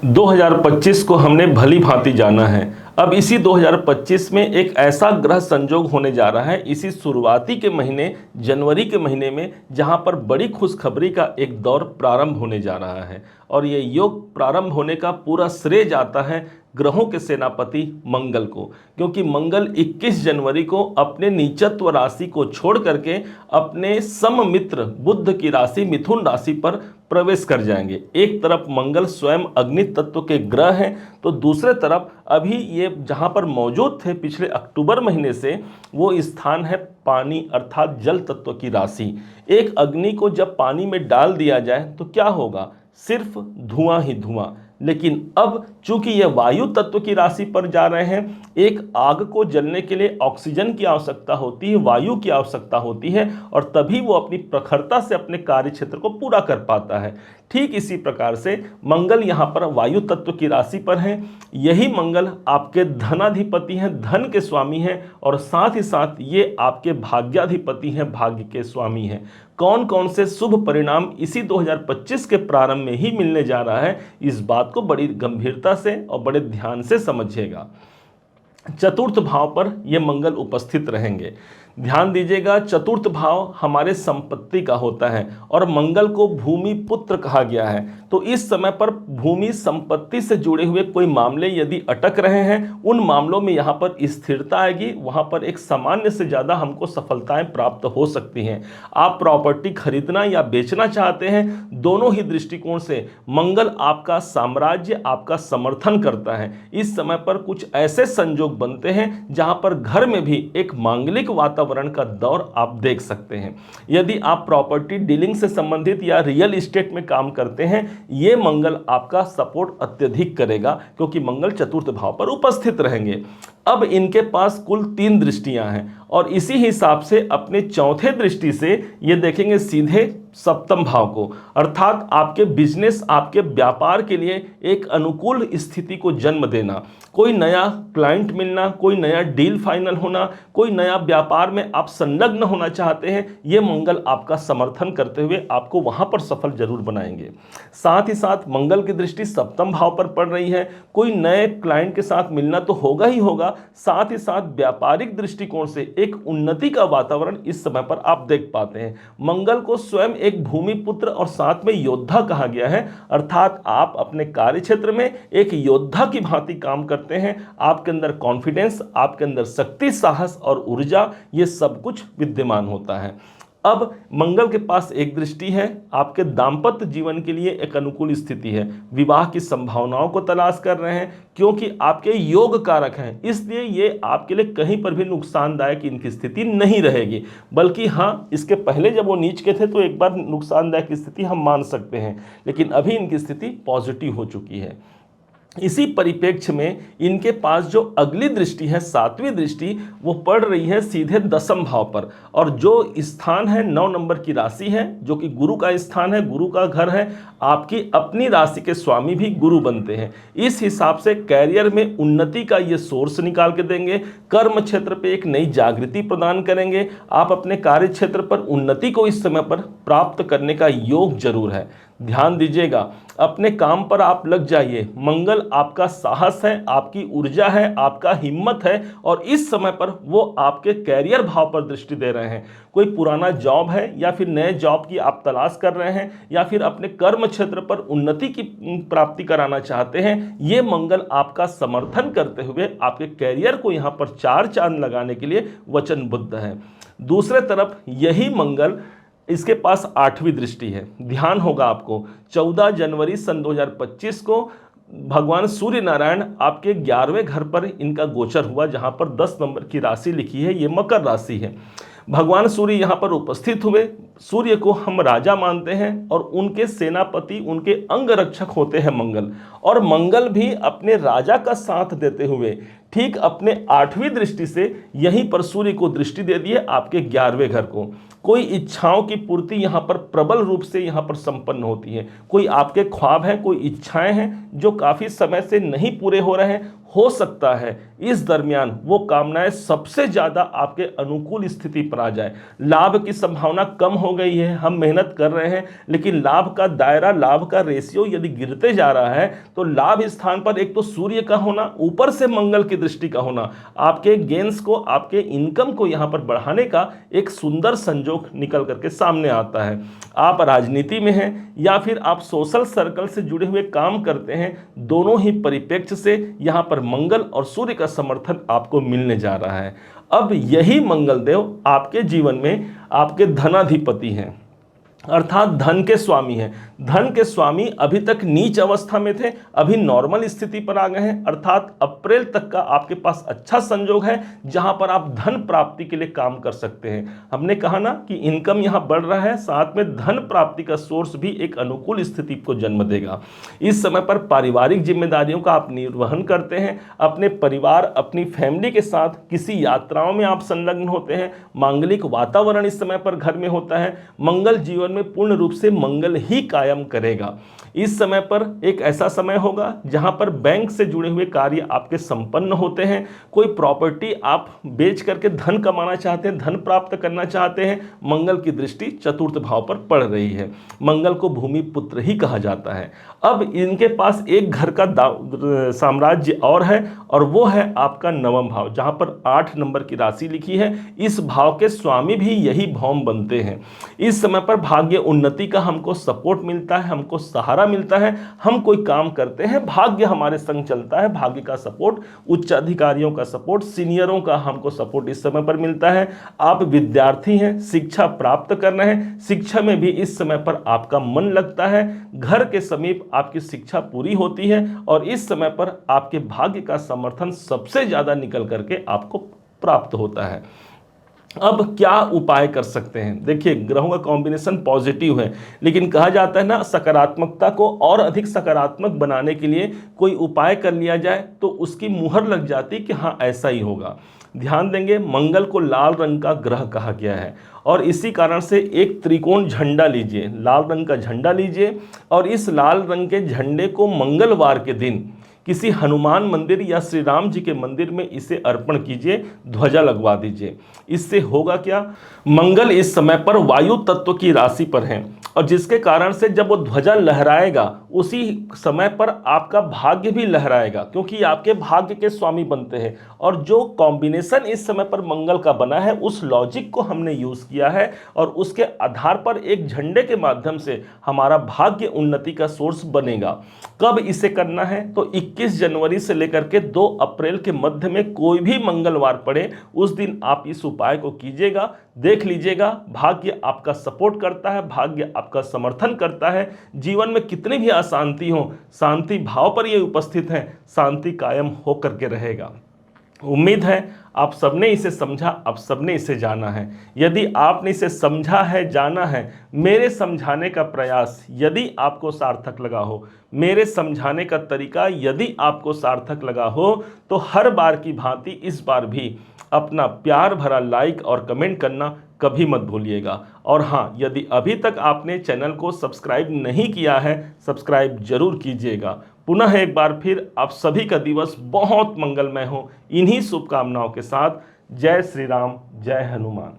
2025 को हमने भली भांति जाना है। अब इसी 2025 में एक ऐसा ग्रह संयोग होने जा रहा है इसी शुरुआती के महीने जनवरी के महीने में, जहां पर बड़ी खुशखबरी का एक दौर प्रारंभ होने जा रहा है। और ये योग प्रारंभ होने का पूरा श्रेय जाता है ग्रहों के सेनापति मंगल को, क्योंकि मंगल 21 जनवरी को अपने नीचत्व राशि को छोड़ करके अपने सममित्र बुध की राशि मिथुन राशि पर प्रवेश कर जाएंगे। एक तरफ मंगल स्वयं अग्नि तत्व के ग्रह हैं, तो दूसरे तरफ अभी ये जहाँ पर मौजूद थे पिछले अक्टूबर महीने से, वो स्थान है पानी अर्थात जल तत्व की राशि। एक अग्नि को जब पानी में डाल दिया जाए तो क्या होगा? सिर्फ धुआं ही धुआं। लेकिन अब चूंकि यह वायु तत्व की राशि पर जा रहे हैं, एक आग को जलने के लिए ऑक्सीजन की आवश्यकता होती है, वायु की आवश्यकता होती है, और तभी वो अपनी प्रखरता से अपने कार्य क्षेत्र को पूरा कर पाता है। ठीक इसी प्रकार से मंगल यहाँ पर वायु तत्व की राशि पर हैं। यही मंगल आपके धनाधिपति हैं, धन के स्वामी हैं, और साथ ही साथ ये आपके भाग्याधिपति हैं, भाग्य के स्वामी हैं। कौन कौन से शुभ परिणाम इसी 2025 के प्रारंभ में ही मिलने जा रहा है, इस बात को बड़ी गंभीरता से और बड़े ध्यान से समझिएगा। चतुर्थ भाव पर ये मंगल उपस्थित रहेंगे। ध्यान दीजिएगा, चतुर्थ भाव हमारे संपत्ति का होता है और मंगल को भूमि पुत्र कहा गया है। तो इस समय पर भूमि संपत्ति से जुड़े हुए कोई मामले यदि अटक रहे हैं, उन मामलों में यहाँ पर स्थिरता आएगी, वहाँ पर एक सामान्य से ज़्यादा हमको सफलताएं प्राप्त हो सकती हैं। आप प्रॉपर्टी खरीदना या बेचना चाहते हैं, दोनों ही दृष्टिकोण से मंगल आपका साम्राज्य, आपका समर्थन करता है। इस समय पर कुछ ऐसे संयोग बनते हैं जहाँ पर घर में भी एक मांगलिक वातावरण का दौर आप देख सकते हैं। यदि आप प्रॉपर्टी डीलिंग से संबंधित या रियल एस्टेट में काम करते हैं, ये मंगल आपका सपोर्ट अत्यधिक करेगा, क्योंकि मंगल चतुर्थ भाव पर उपस्थित रहेंगे। अब इनके पास कुल 3 दृष्टियां हैं, और इसी हिसाब से अपने चौथे दृष्टि से ये देखेंगे सीधे सप्तम भाव को, अर्थात आपके बिजनेस, आपके व्यापार के लिए एक अनुकूल स्थिति को जन्म देना। कोई नया क्लाइंट मिलना, कोई नया डील फाइनल होना, कोई नया व्यापार में आप संलग्न होना चाहते हैं, ये मंगल आपका समर्थन करते हुए आपको वहां पर सफल जरूर बनाएंगे। साथ ही साथ मंगल की दृष्टि सप्तम भाव पर पड़ रही है। कोई नए क्लाइंट के साथ मिलना तो होगा ही होगा, साथ ही साथ व्यापारिक दृष्टिकोण से एक उन्नति का वातावरण इस समय पर आप देख पाते हैं। मंगल को स्वयं एक भूमि पुत्र और साथ में योद्धा कहा गया है, अर्थात आप अपने कार्य क्षेत्र में एक योद्धा की भांति काम करते हैं। आपके अंदर कॉन्फिडेंस, आपके अंदर शक्ति, साहस और ऊर्जा, ये सब कुछ विद्यमान होता है। अब मंगल के पास एक दृष्टि है, आपके दाम्पत्य जीवन के लिए एक अनुकूल स्थिति है। विवाह की संभावनाओं को तलाश कर रहे हैं, क्योंकि आपके योग कारक हैं, इसलिए ये आपके लिए कहीं पर भी नुकसानदायक इनकी स्थिति नहीं रहेगी। बल्कि हाँ, इसके पहले जब वो नीच के थे तो एक बार नुकसानदायक स्थिति हम मान सकते हैं, लेकिन अभी इनकी स्थिति पॉजिटिव हो चुकी है। इसी परिप्रेक्ष्य में इनके पास जो अगली दृष्टि है, 7वीं दृष्टि, वो पड़ रही है सीधे दसम भाव पर, और जो स्थान है 9 नंबर की राशि है, जो कि गुरु का स्थान है, गुरु का घर है। आपकी अपनी राशि के स्वामी भी गुरु बनते हैं। इस हिसाब से कैरियर में उन्नति का ये सोर्स निकाल के देंगे, कर्म क्षेत्र पे एक नई जागृति प्रदान करेंगे। आप अपने कार्य क्षेत्र पर उन्नति को इस समय पर प्राप्त करने का योग जरूर है। ध्यान दीजिएगा, अपने काम पर आप लग जाइए। मंगल आपका साहस है, आपकी ऊर्जा है, आपका हिम्मत है, और इस समय पर वो आपके कैरियर भाव पर दृष्टि दे रहे हैं। कोई पुराना जॉब है या फिर नए जॉब की आप तलाश कर रहे हैं, या फिर अपने कर्म क्षेत्र पर उन्नति की प्राप्ति कराना चाहते हैं, ये मंगल आपका समर्थन करते हुए आपके कैरियर को यहाँ पर 4 चांद लगाने के लिए वचनबद्ध है। दूसरे तरफ यही मंगल, इसके पास 8वीं दृष्टि है। ध्यान होगा आपको, 14 जनवरी सन 2025 को भगवान सूर्य नारायण आपके 11वें घर पर इनका गोचर हुआ, जहां पर 10 नंबर की राशि लिखी है, ये मकर राशि है। भगवान सूर्य यहाँ पर उपस्थित हुए। सूर्य को हम राजा मानते हैं, और उनके सेनापति, उनके अंग रक्षक होते हैं मंगल। और मंगल भी अपने राजा का साथ देते हुए ठीक अपने 8वीं दृष्टि से यहीं पर सूर्य को दृष्टि दे दिए आपके 11वें घर को। कोई इच्छाओं की पूर्ति यहाँ पर प्रबल रूप से यहाँ पर संपन्न होती है। कोई आपके ख्वाब हैं, कोई इच्छाएं हैं जो काफ़ी समय से नहीं पूरे हो रहे हैं, हो सकता है इस दरमियान वो कामनाएं सबसे ज़्यादा आपके अनुकूल स्थिति पर आ जाए। लाभ की संभावना कम हो गई है, हम मेहनत कर रहे हैं लेकिन लाभ का दायरा, लाभ का रेशियो यदि गिरते जा रहा है तो लाभ स्थान पर एक तो सूर्य का होना, ऊपर से मंगल की दृष्टि का होना आपके गेन्स को, आपके इनकम को यहां पर बढ़ाने का एक सुंदर संजोग निकल करके सामने आता है। आप राजनीति में हैं या फिर आप सोशल सर्कल से जुड़े हुए काम करते हैं, दोनों ही परिप्रेक्ष्य से यहां पर मंगल और सूर्य का समर्थन आपको मिलने जा रहा है। अब यही मंगल देव आपके जीवन में आपके धनाधिपति हैं, अर्थात धन के स्वामी हैं। धन के स्वामी अभी तक नीच अवस्था में थे, अभी नॉर्मल स्थिति पर आ गए हैं, अर्थात अप्रैल तक का आपके पास अच्छा संजोग है जहां पर आप धन प्राप्ति के लिए काम कर सकते हैं। हमने कहा ना कि इनकम यहां बढ़ रहा है, साथ में धन प्राप्ति का सोर्स भी एक अनुकूल स्थिति को जन्म देगा। इस समय पर पारिवारिक जिम्मेदारियों का आप निर्वहन करते हैं, अपने परिवार, अपनी फैमिली के साथ किसी यात्राओं में आप संलग्न होते हैं, मांगलिक वातावरण इस समय पर घर में होता है। मंगल जीवन में पूर्ण रूप से मंगल ही कायम करेगा। इस समय पर एक ऐसा समय होगा जहां पर बैंक से जुड़े हुए कार्य आपके संपन्न होते हैं। कोई प्रॉपर्टी आप बेच करके धन कमाना चाहते हैं, धन प्राप्त करना चाहते हैं, मंगल की दृष्टि चतुर्थ भाव पर पड़ रही है। मंगल को भूमि पुत्र ही कहा जाता है। अब इनके पास एक घर का साम्राज्य और है, और वो है आपका नवम भाव, जहां पर 8 नंबर की राशि लिखी है। इस भाव के स्वामी भी यही भौम बनते हैं। इस समय पर भाग्य उन्नति का हमको सपोर्ट मिलता है, हमको सहारा मिलता है। हम कोई काम करते हैं, भाग्य हमारे संग चलता है, भाग्य का सपोर्ट, उच्च अधिकारियों का सपोर्ट, सीनियरों का हमको सपोर्ट इस समय पर मिलता है। आप विद्यार्थी हैं, शिक्षा प्राप्त कर रहे हैं, शिक्षा में भी इस समय पर आपका मन लगता है, घर के समीप आपकी शिक्षा पूरी होती है, और इस समय पर आपके भाग्य का समर्थन सबसे ज्यादा निकल करके आपको प्राप्त होता है। अब क्या उपाय कर सकते हैं? देखिए, ग्रहों का कॉम्बिनेशन पॉजिटिव है, लेकिन कहा जाता है ना, सकारात्मकता को और अधिक सकारात्मक बनाने के लिए कोई उपाय कर लिया जाए तो उसकी मुहर लग जाती कि हाँ ऐसा ही होगा। ध्यान देंगे, मंगल को लाल रंग का ग्रह कहा गया है, और इसी कारण से एक त्रिकोण झंडा लीजिए, लाल रंग का झंडा लीजिए, और इस लाल रंग के झंडे को मंगलवार के दिन किसी हनुमान मंदिर या श्री राम जी के मंदिर में इसे अर्पण कीजिए, ध्वजा लगवा दीजिए। इससे होगा क्या, मंगल इस समय पर वायु तत्व की राशि पर है, और जिसके कारण से जब वो ध्वजा लहराएगा उसी समय पर आपका भाग्य भी लहराएगा, क्योंकि आपके भाग्य के स्वामी बनते हैं। और जो कॉम्बिनेशन इस समय पर मंगल का बना है, उस लॉजिक को हमने यूज किया है, और उसके आधार पर एक झंडे के माध्यम से हमारा भाग्य उन्नति का सोर्स बनेगा। कब इसे करना है? तो 21 जनवरी से लेकर के 2 अप्रैल के मध्य में कोई भी मंगलवार पड़े, उस दिन आप इस उपाय को कीजिएगा। देख लीजिएगा, भाग्य आपका सपोर्ट करता है, भाग्य आपका समर्थन करता है। जीवन में कितनी भी अशांति हो, शांति भाव पर ये उपस्थित है, शांति कायम होकर के रहेगा। उम्मीद है आप सबने इसे समझा, आप सबने इसे जाना है। यदि आपने इसे समझा है, जाना है, मेरे समझाने का प्रयास यदि आपको सार्थक लगा हो, मेरे समझाने का तरीका यदि आपको सार्थक लगा हो, तो हर बार की भांति इस बार भी अपना प्यार भरा लाइक और कमेंट करना कभी मत भूलिएगा। और हाँ, यदि अभी तक आपने चैनल को सब्सक्राइब नहीं किया है, सब्सक्राइब जरूर कीजिएगा। पुनः एक बार फिर आप सभी का दिवस बहुत मंगलमय हो, इन्हीं शुभकामनाओं के साथ। जय श्री राम, जय हनुमान।